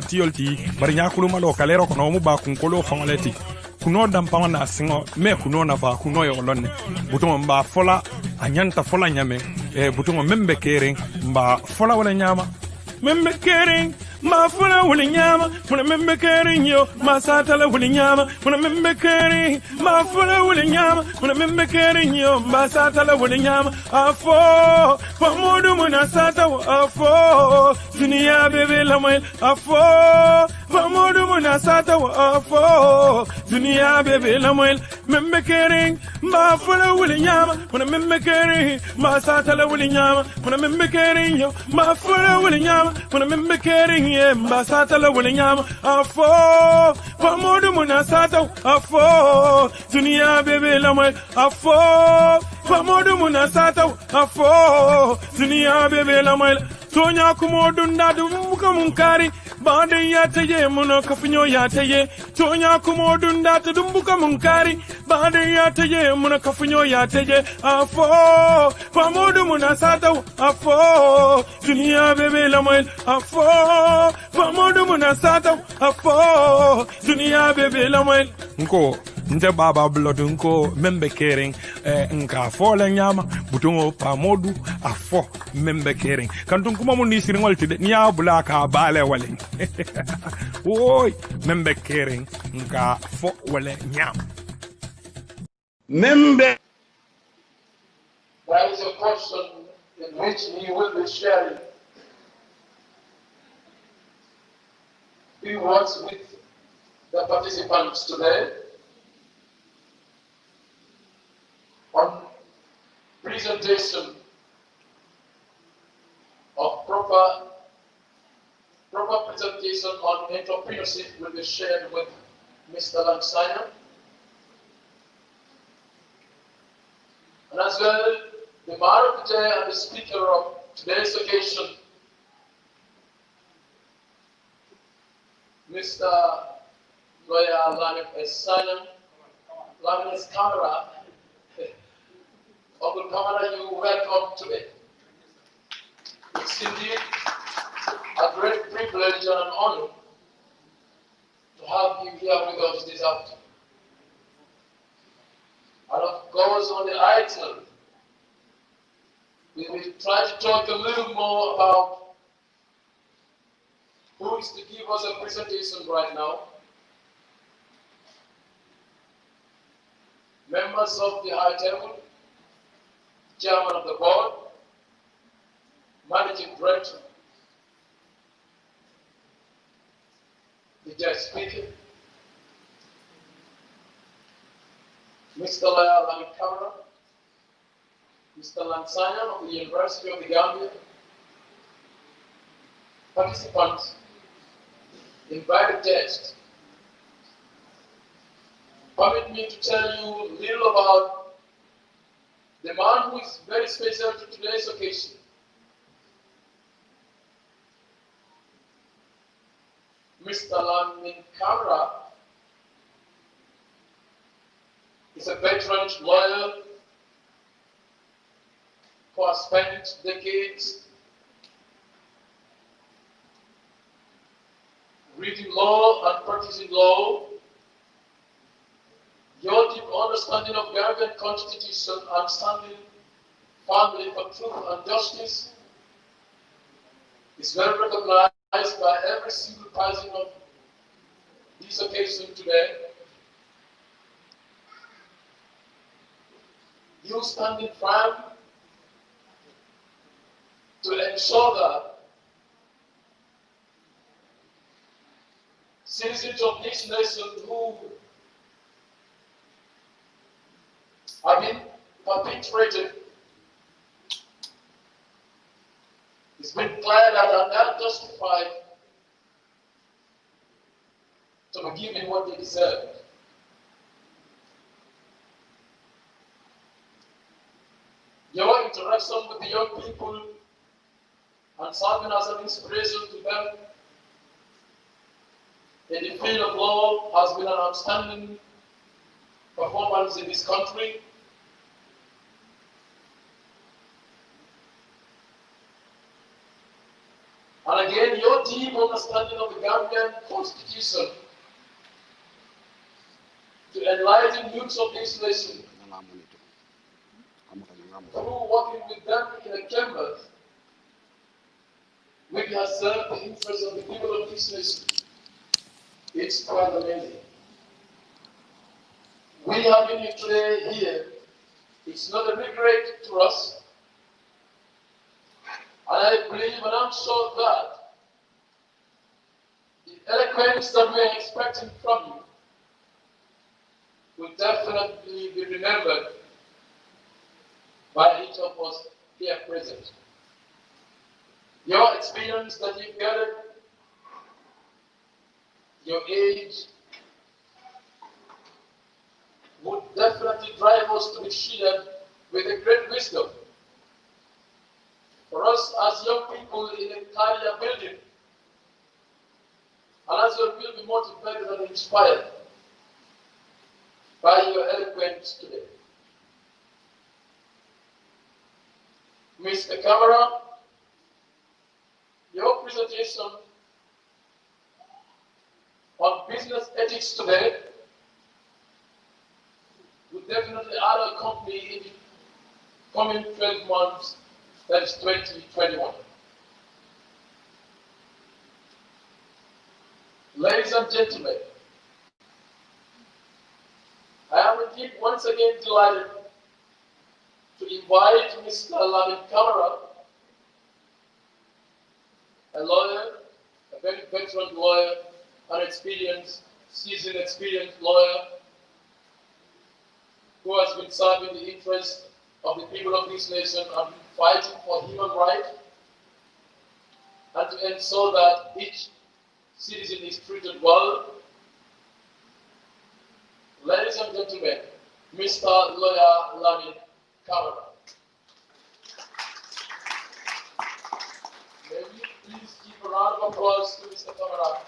tiolti bari nyakulu malo kalero kono mu ba kun kolo fangoleti kuno dam pamana singo me kuno na ba kuno yo lonne buton ba fola anyanta fola nyame buton Mengbe Kering ba fola wala nyama Mengbe Kering ma fola wala nyama muna Mengbe Kering yo ma satala wala nyama muna Mengbe Kering ma fola wala nyama muna Mengbe Kering yo ma satala wala nyama afo pamodu muna sata afo dunia bebe lamoy afo pamodu muna sata afo dunia bebe lamoy Mengbe Kering ma fola wala nyama muna Mengbe Kering ma satala wala nyama muna Mengbe Kering yo ma fola wala nyama muna Mengbe Kering Mbasata la wale nyama afo pamodu munasata afo dunia bebe la mwe afo pamodu munasata afo dunia bebe la mwe Tonya kumodu ndadu mbuka munkari bande yateye muno kafinyo yateye Tonya kumodu ndatu dumbuka munkari bande yateye muno kafinyo yateye afo pamodu munasata afo dunia bebe la mwe afo pamodu munasata afo dunia bebe la mwe nko nte baba blood nko Mengbe Kering nka fole nyama butungo pamodu afo Mengbe Kering kantun kuma mun ni siringol tide ni ya bulaka bale wale oy Mengbe Kering nka fo wale nyama Mengbe. That is a question in which he will be sharing. He works with the participants today on presentation of proper presentation on entrepreneurship will be shared with Mr. Lansana. And as well, the Mayor of the day and the speaker of today's occasion, Mr. Lawyer Lamin Esanya, Lamin Camera. Uncle Kamara, you welcome today. It's indeed a great privilege and an honor to have you here with us this afternoon. And of course, on the item, we will try to talk a little more about who is to give us a presentation right now. Members of the High Table, Chairman of the Board, Managing Director, the Judge Speaker, Mr. Lawyer Lamin Camara, Mr. Lansana of the University of the Gambia, participants, invited guests. Permit me to tell you a little about the man who is very special to today's occasion. Mr. Lamin Camara is a veteran lawyer who has spent decades reading law and practicing law. Your deep understanding of Gambian Constitution and standing firmly for truth and justice is well recognized by every single person of this occasion today. You standing firm to ensure that citizens of this nation who have been perpetrated, it's been declared that are not justified to be given what they deserve. Your interaction with the young people and serving as an inspiration to them in the field of law has been an outstanding performance in this country. And again, your more deep understanding of the Gambian Constitution to enlighten youths of this nation through working with them in a chamber which has served the interests of the people of this nation. It's quite amazing. We having you today here, it's not a regret to us. And I believe and I'm sure that the eloquence that we are expecting from you will definitely be remembered by each of us here present. Your experience that you've gathered, your age, would definitely drive us to be shared with a great wisdom. For us as young people in a career building, and as you will be motivated and inspired by your eloquence today. Mr. Camera, your presentation on business ethics today will definitely add a company in the coming 12 months, that is 2021. Ladies and gentlemen, I am indeed once again delighted to invite Mr. Lamin Kamara, a lawyer, a very veteran lawyer, an experienced, seasoned experienced lawyer, who has been serving the interests of the people of this nation and fighting for human rights and to ensure that each citizen is treated well. Ladies and gentlemen, Mr. Lawyer Lamin Kamara. May we please give a round of applause to Mr. Kamara.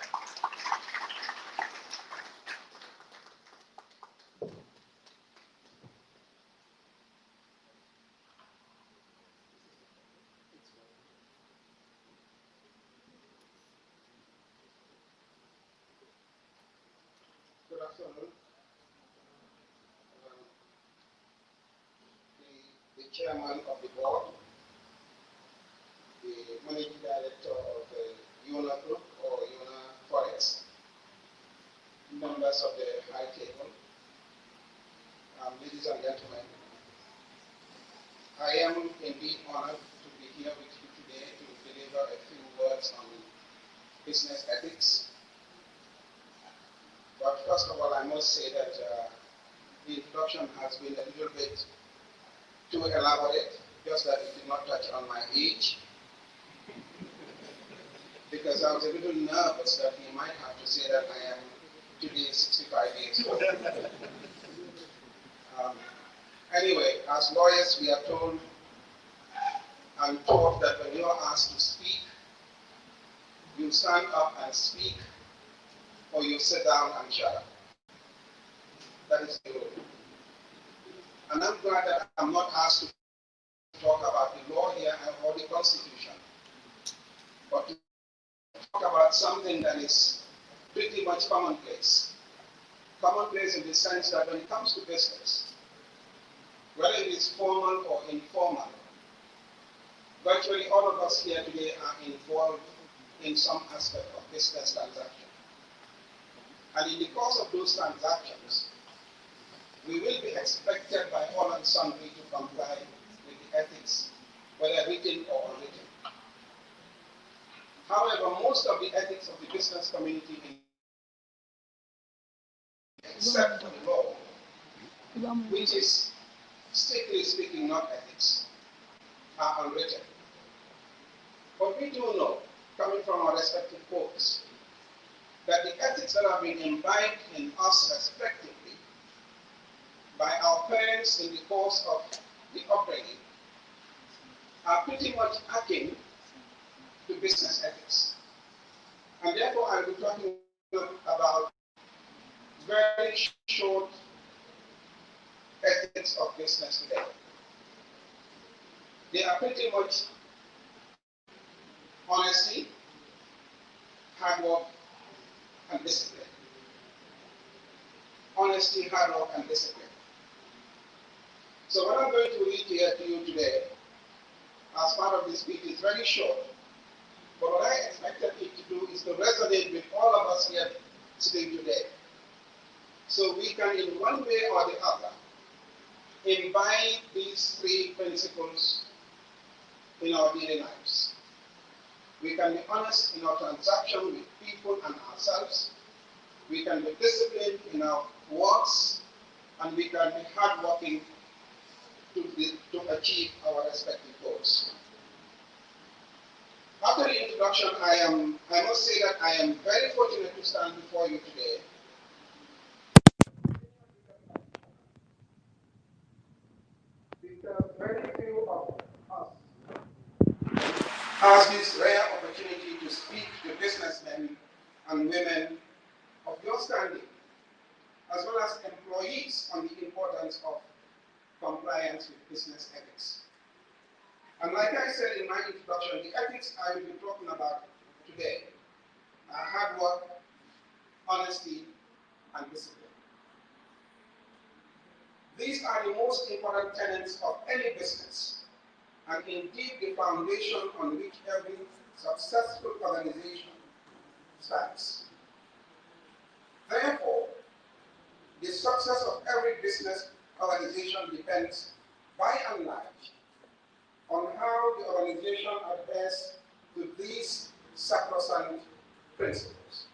Good afternoon. The chairman of the board, the managing director of the Yonna Group or Yonna Forex, members of the high table, ladies and gentlemen, I am indeed honored to be here with you today to deliver a few words on business ethics. But first of all, I must say that the introduction has been a little bit too elaborate, just that it did not touch on my age, because I was a little nervous that he might have to say that I am today 65 years old. Anyway, as lawyers, we are told and taught that when you are asked to speak, you stand up and speak, or you sit down and shut up. That is the rule. And I'm glad that I'm not asked to talk about the law here or the Constitution, but to talk about something that is pretty much commonplace. Commonplace in the sense that when it comes to business, whether it is formal or informal, virtually all of us here today are involved in some aspect of business transaction. And in the course of those transactions, we will be expected by all and sundry to comply with the ethics, whether written or unwritten. However, most of the ethics of the business community, except for the law, which is strictly speaking not ethics, are unwritten. But we do know, coming from our respective courts, that the ethics that have been imbibed in us respectively by our parents in the course of the upbringing are pretty much akin to business ethics. And therefore I'll be talking about very short ethics of business today. They are pretty much honesty, hard work, and discipline. Honesty, hard work, and discipline. So what I'm going to read here to you today, as part of this speech, is very short. But what I expected it to do is to resonate with all of us here sitting today. So we can, in one way or the other, imbibe these three principles in our daily lives. We can be honest in our transaction with people and ourselves. We can be disciplined in our works, and we can be hardworking to achieve our respective goals. After the introduction, I must say that I am very fortunate to stand before you today. Because very few of us has this rare opportunity to speak to businessmen and women of your standing, as well as employees, on the importance of compliance with business ethics. And like I said in my introduction, the ethics I will be talking about today are hard work, honesty, and discipline. These are the most important tenets of any business, and indeed the foundation on which every successful organization stands. Therefore, the success of every business organization depends, by and large, on how the organization adheres to these sacrosanct principles.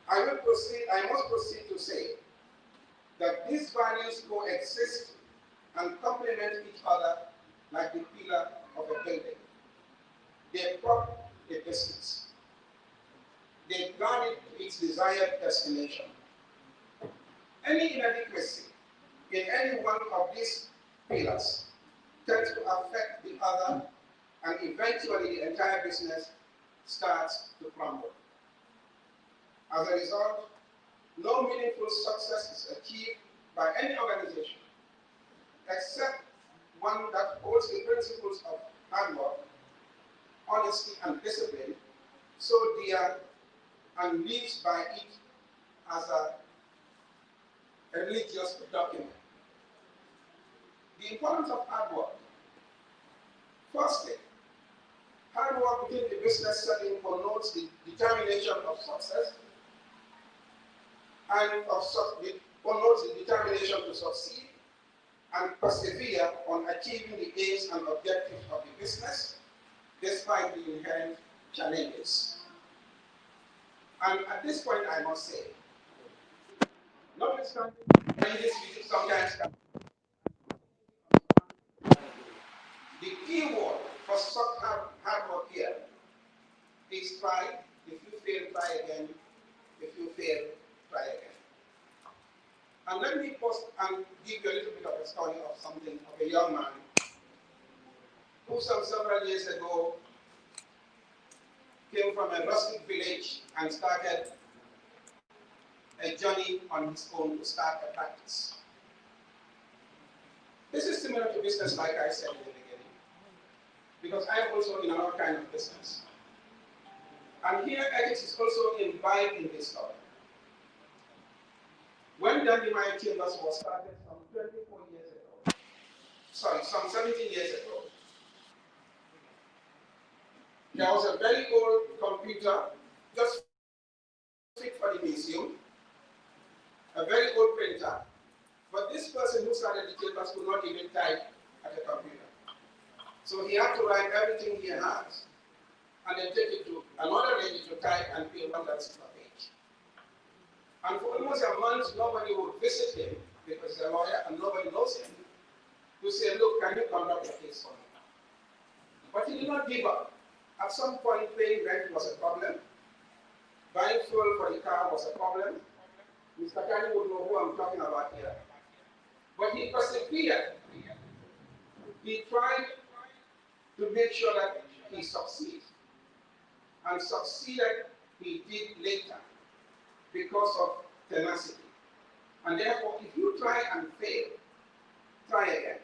I must proceed to say that these values coexist and complement each other like the pillar of a building. They prop a business. They guide it to its desired destination. Any inadequacy in any one of these pillars tends to affect the other, and eventually the entire business starts to crumble. As a result, no meaningful success is achieved by any organization except one that holds the principles of hard work, honesty, and discipline so dear and lives by it as a religious document. The importance of hard work. Firstly, hard work within the business setting connotes the determination of success and connotes the determination to succeed and persevere on achieving the aims and objectives of the business despite the inherent challenges. And at this point, I must say, notwithstanding challenges which sometimes come, the key word for such hard work here is try. If you fail, try again. If you fail, try again. And let me pause and give you a little bit of a story of something of a young man who several years ago came from a rustic village and started a journey on his own to start a practice. This is similar to business, like I said in the beginning, because I am also in another kind of business. And here ethics is also imbibed in this story. When Dandimai Chambers was started some 24 years ago, some 17 years ago, there was a very old computer, just fit for the museum, a very old printer, but this person who started the chambers could not even type at a computer. So he had to write everything he has and then take it to another lady to type and pay $1 per page. And for almost a month, nobody would visit him because he's a lawyer and nobody knows him, to say, look, can you conduct a case for me? But he did not give up. At some point, paying rent was a problem. Buying fuel for the car was a problem. Mr. Kanye would know who I'm talking about here. But he persevered. He tried to make sure that he succeeded. And succeeded he did later because of tenacity. And therefore, if you try and fail, try again.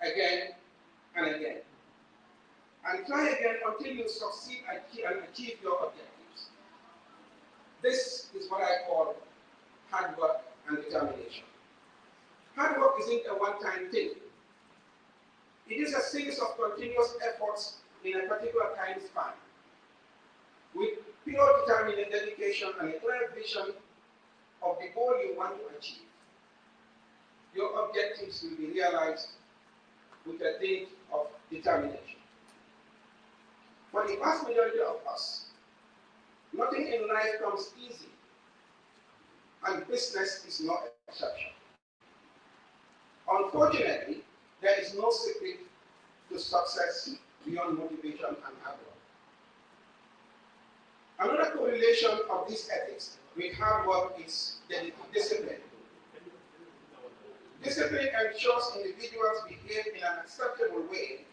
Again and again. and try again until you succeed and achieve your objectives. This is what I call hard work and determination. Hard work isn't a one-time thing. It is a series of continuous efforts in a particular time span. With pure determined dedication and a clear vision of the goal you want to achieve, your objectives will be realized with a dint of determination. For the vast majority of us, nothing in life comes easy, and business is no exception. Unfortunately, there is no secret to success beyond motivation and hard work. Another correlation of these ethics with hard work is discipline. Discipline ensures individuals behave in an acceptable way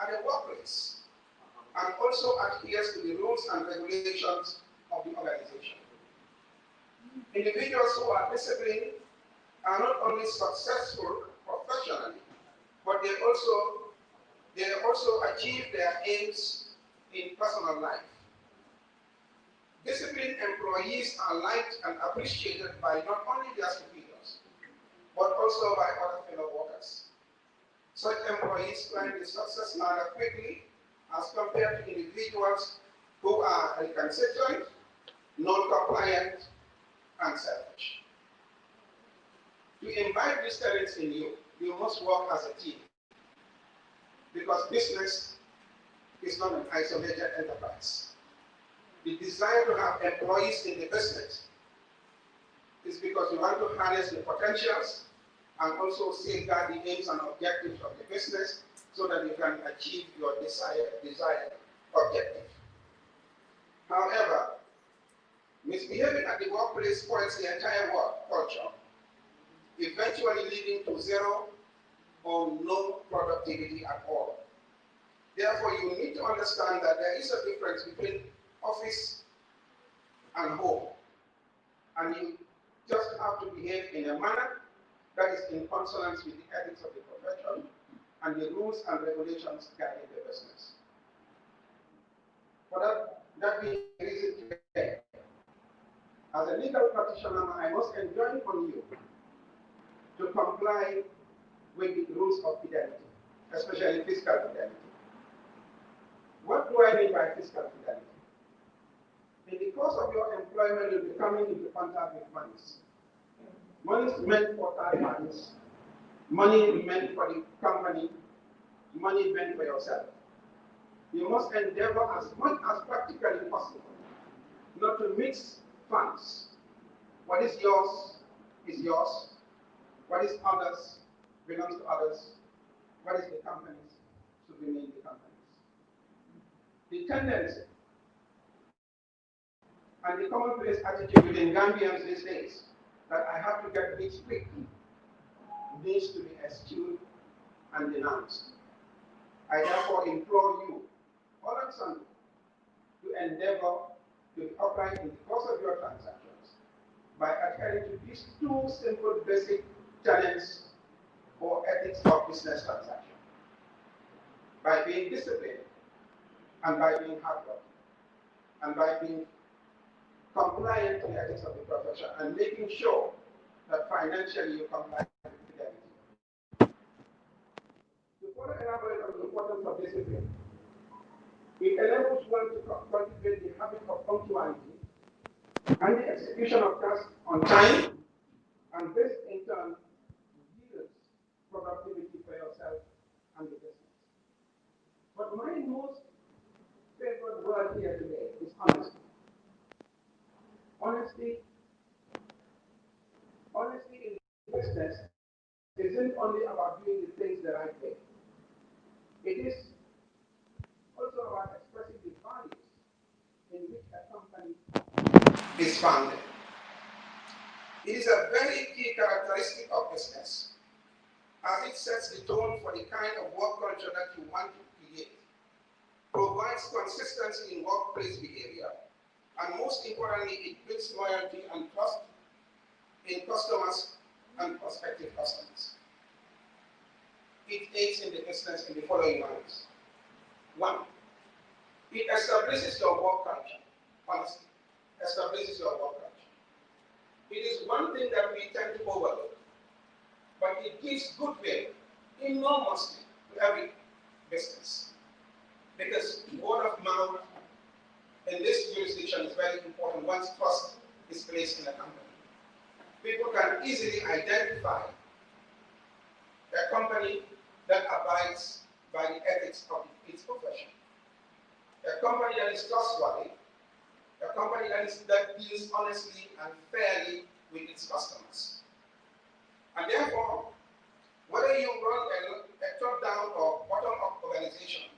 at the workplace and also adheres to the rules and regulations of the organization. Individuals who are disciplined are not only successful professionally, but they also achieve their aims in personal life. Disciplined employees are liked and appreciated by not only their superiors, but also by other fellow workers. Such employees climb the success ladder quickly as compared to individuals who are recalcitrant, non-compliant, and selfish. To imbibe these talents in you, you must work as a team, because business is not an isolated enterprise. The desire to have employees in the business is because you want to harness the potentials and also safeguard the aims and objectives of the business so that you can achieve your desired objective. However, misbehaving at the workplace spoils the entire work culture, eventually leading to zero or no productivity at all. Therefore, you need to understand that there is a difference between office and home, and you just have to behave in a manner that is in consonance with the ethics of the profession and the rules and regulations guiding the business. For that being the reason today, as a legal practitioner, I must enjoin on you to comply with the rules of fidelity, especially fiscal fidelity. What do I mean by fiscal fidelity? In the course of your employment, you'll be coming into contact with monies. Money is meant for third parties. Money meant for the company. Money meant for yourself. You must endeavor as much as practically possible not to mix funds. What is yours is yours. What is others belongs to others. What is the company's should remain the company's. The tendency and the commonplace attitude within Gambians these days that I have to get rich quickly needs to be eschewed and denounced. I therefore implore you, all and sundry, to endeavor to be upright in the course of your transactions by adhering to these two simple basic tenets or ethics of business transaction. By being disciplined and by being hardworking and by being compliant to the ethics of the profession and making sure that financially you comply with fidelity. To further elaborate on the importance of discipline, it enables one to cultivate the habit of punctuality and the execution of tasks on time, and this in turn yields productivity for yourself and the business. But my most favorite word here today is honesty. Honesty in business isn't only about doing the things the right way. It is also about expressing the values in which a company is founded. It is a very key characteristic of business, as it sets the tone for the kind of work culture that you want to create, provides consistency in workplace behavior, and most importantly, it builds loyalty and trust in customers and prospective customers. It aids in the business in the following ways. One, it establishes your work culture. Honestly, establishes your work culture. It is one thing that we tend to overlook, but it gives goodwill enormously to every business. Because word of mouth in this jurisdiction is very important once trust is placed in a company. People can easily identify a company that abides by the ethics of its profession. A company that is trustworthy, a company that deals honestly and fairly with its customers. And therefore, whether you run a top-down or bottom-up organization,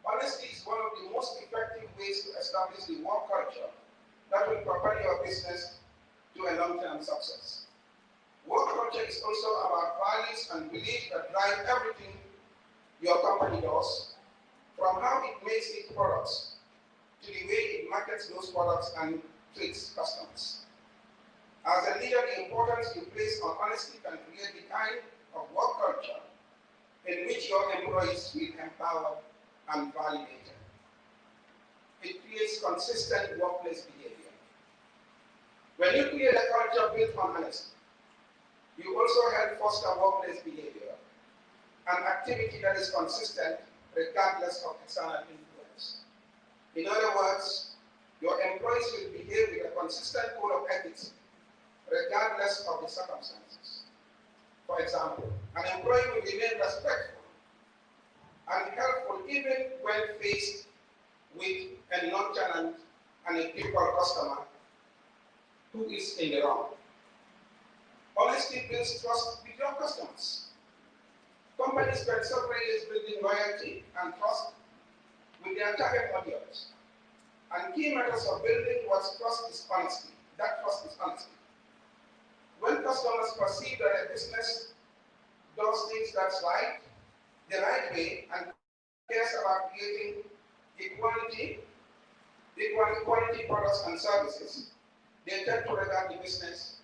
honesty is one of the most effective ways to establish the work culture that will propel your business to a long-term success. Work culture is also about values and beliefs that drive everything your company does, from how it makes its products to the way it markets those products and treats customers. As a leader, the importance you place on honesty can create the kind of work culture in which your employees feel empowered and validated. It creates consistent workplace behavior. When you create a culture built on honesty, you also help foster workplace behavior, an activity that is consistent regardless of external influence. In other words, your employees will behave with a consistent code of ethics regardless of the circumstances. For example, an employee will remain respectful and helpful even when faced with a nonchalant and a difficult customer who is in the wrong. Honesty builds trust with your customers. Companies spend several years building loyalty and trust with their target audience. And key methods of building what trust is honesty. That trust is honesty. When customers perceive that a business does things that's right, the right way, and cares about creating quality products and services, they tend to regard the business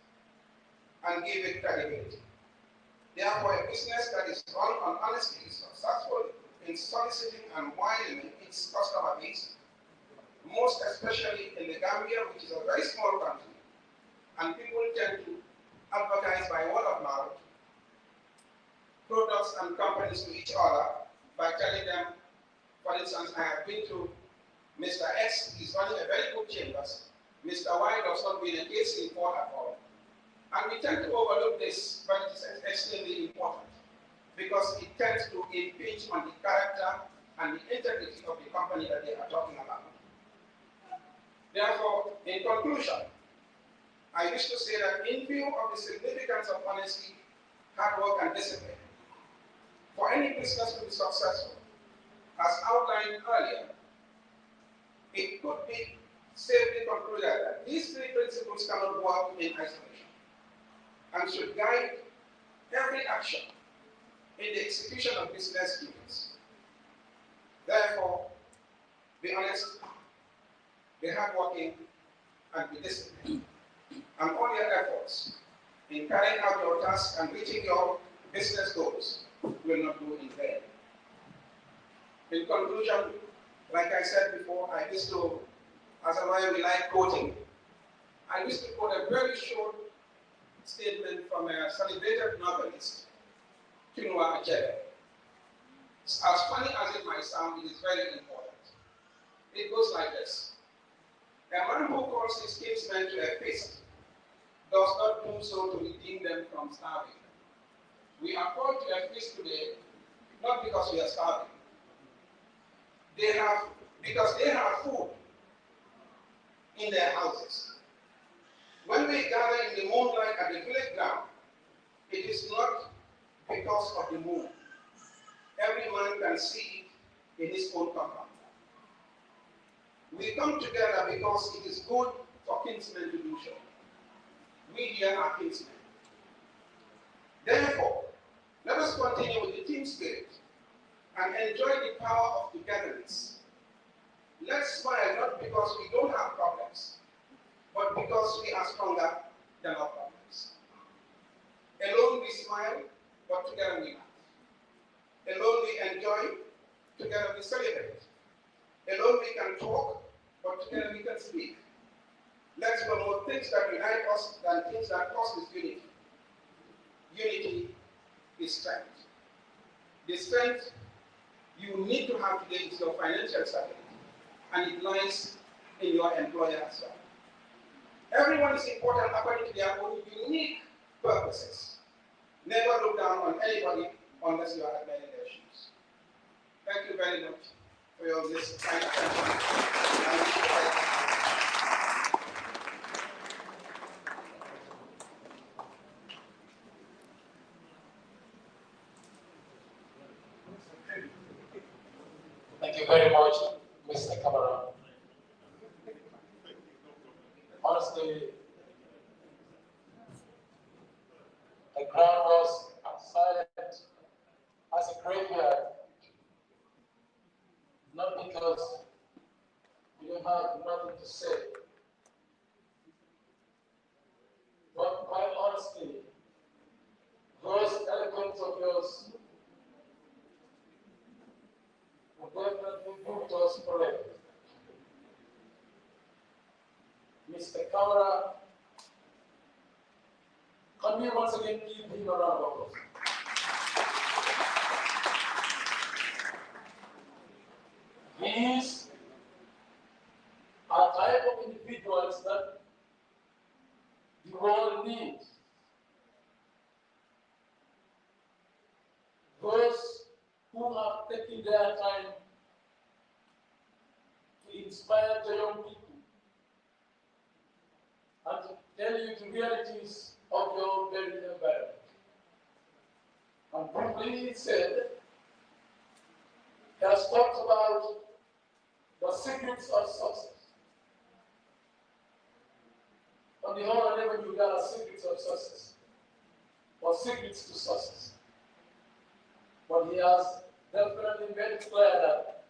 and give it credibility. Therefore, a business that is run on honesty is successful in soliciting and widening its customer base, most especially in the Gambia, which is a very small country, and people tend to advertise by word of mouth products and companies to each other by telling them, for instance, I have been to Mr. X, he's running a very good chambers. Mr. Y does not win a case in court at all. And we tend to overlook this, but it is extremely important because it tends to impinge on the character and the integrity of the company that they are talking about. Therefore, in conclusion, I wish to say that in view of the significance of honesty, hard work, and discipline, for any business to be successful, as outlined earlier, it could be safely concluded that these three principles cannot work in isolation and should guide every action in the execution of business duties. Therefore, be honest, be hardworking, and be disciplined. And all your efforts in carrying out your tasks and reaching your business goals will not go in vain. In conclusion, like I said before, I used to, as a lawyer, we like quoting. I used to quote a very short statement from a celebrated novelist, Chinua Achebe. As funny as it might sound, it is very important. It goes like this. A man who calls his kinsmen to a feast does not do so to redeem them from starving. We are called to a feast today, not because we are starving. Because they have food in their houses. When we gather in the moonlight at the village ground, it is not because of the moon. Every man can see it in his own compound. We come together because it is good for kinsmen to do so. We here are kinsmen. Therefore, let us continue with the team spirit and enjoy the power of togetherness. Let's smile not because we don't have problems, but because we are stronger than our problems. Alone we smile, but together we laugh. Alone we enjoy, together we celebrate. Alone we can talk, but together we can speak. Let's promote things that unite us than things that cause disunity. Unity is strength. The strength you need to have today is your financial stability, and it lies in your employer as well. Everyone is important according to their own unique purposes. Never look down on anybody unless you are admiring their shoes. Thank you very much for your this kind attention. Thank you very much, Mr. Kamara. Honestly, the ground was silent as a graveyard, not because you don't have nothing to say, but quite honestly, those eloquence of yours will definitely move us forever. Mr. Kamara, can we once again give him a round of applause? These are type of individuals that the world needs. Those who have taken their time to inspire the young people and to tell you the realities of your very environment. And briefly he said, he has talked about the secrets of success. On the whole, I never knew there are secrets of success or secrets to success. But he has definitely made it clear that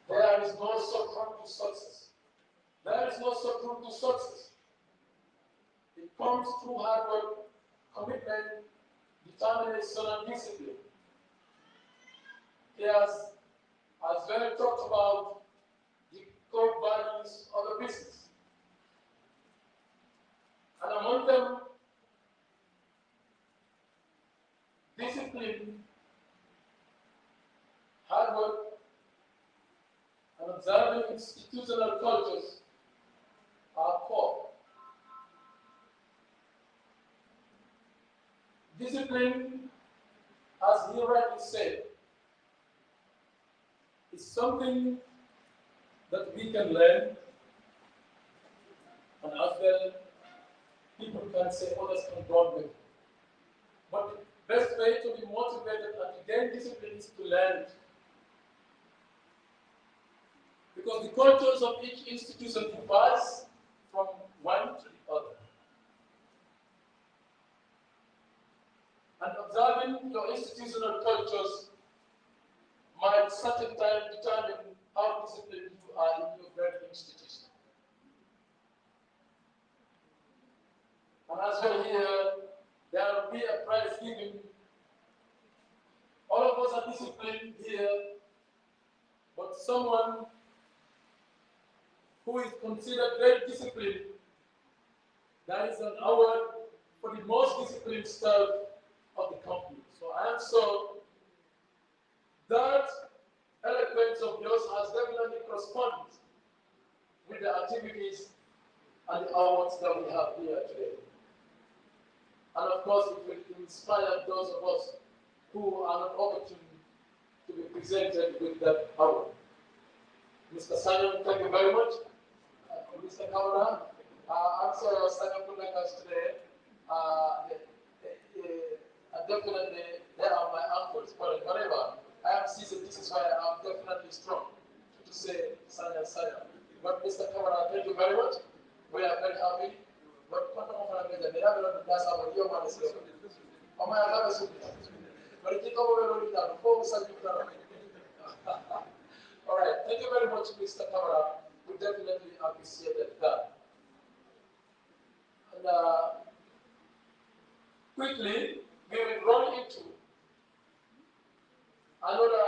there is no shortcut to success. There is no shortcut to success. It comes through hard work, commitment, determination, and discipline. He has well talked about the core values of the business. And among them, discipline, hard work, and observing institutional cultures are core. Discipline, as he rightly said, is something that we can learn, and as well, people can say others can bond with. But the best way to be motivated and to gain discipline is to learn it. Because the cultures of each institution differs from one to the other. And observing your institutional cultures might certain time determine how disciplined you are in your very institution. And as well here, there will be a prize given. All of us are disciplined here, but someone who is considered very disciplined, there is an award for the most disciplined staff of the company. So I am sure that eloquence of yours has definitely corresponded with the activities and the awards that we have here today. And of course, it will inspire those of us who are not opportune to be presented with that award. Mr. Simon, thank you very much. Mr. Kamara, I'm sorry, Simon couldn't make us today. Definitely, they are my uncles, but whatever. I am seasoned, this is why I'm definitely strong to say Saya. But Mr. Kamara, thank you very much. We are very happy. But what I'm going to do, they have a class of a year one is here. Oh, my God, but it take over the before we start all right, thank you very much, Mr. Kamara. We definitely appreciated that. And quickly, we will run into another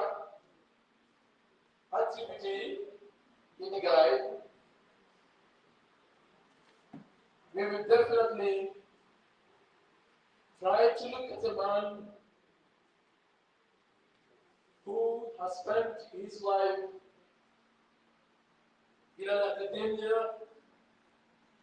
we will definitely try to look at a man who has spent his life in an academia